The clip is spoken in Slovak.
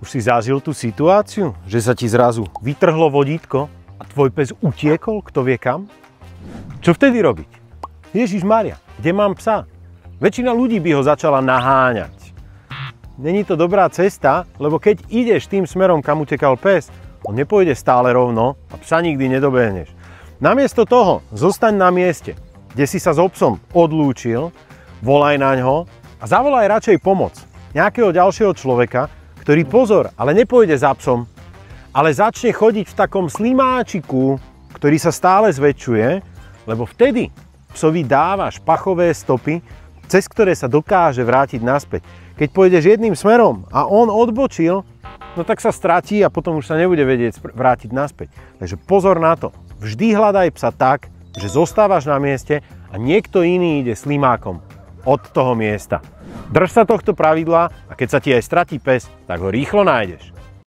Už si zažil tú situáciu, že sa ti zrazu vytrhlo vodítko a tvoj pes utiekol, kto vie kam? Čo vtedy robiť? Ježišmaria, kde mám psa? Väčšina ľudí by ho začala naháňať. Není to dobrá cesta, lebo keď ideš tým smerom, kam utekal pes, on nepôjde stále rovno a psa nikdy nedobehneš. Namiesto toho zostaň na mieste, kde si sa s psom odlúčil, volaj naňho a zavolaj radšej pomoc nejakého ďalšieho človeka, ktorý pozor, ale nepôjde za psom, ale začne chodiť v takom slimáčiku, ktorý sa stále zväčšuje, lebo vtedy psovi dávaš pachové stopy, cez ktoré sa dokáže vrátiť naspäť. Keď pôjdeš jedným smerom a on odbočil, no tak sa stratí a potom už sa nebude vedieť vrátiť naspäť. Takže pozor na to. Vždy hľadaj psa tak, že zostávaš na mieste a niekto iný ide slimákom od toho miesta. Drž sa tohto pravidla a keď sa ti aj stratí pes, tak ho rýchlo nájdeš.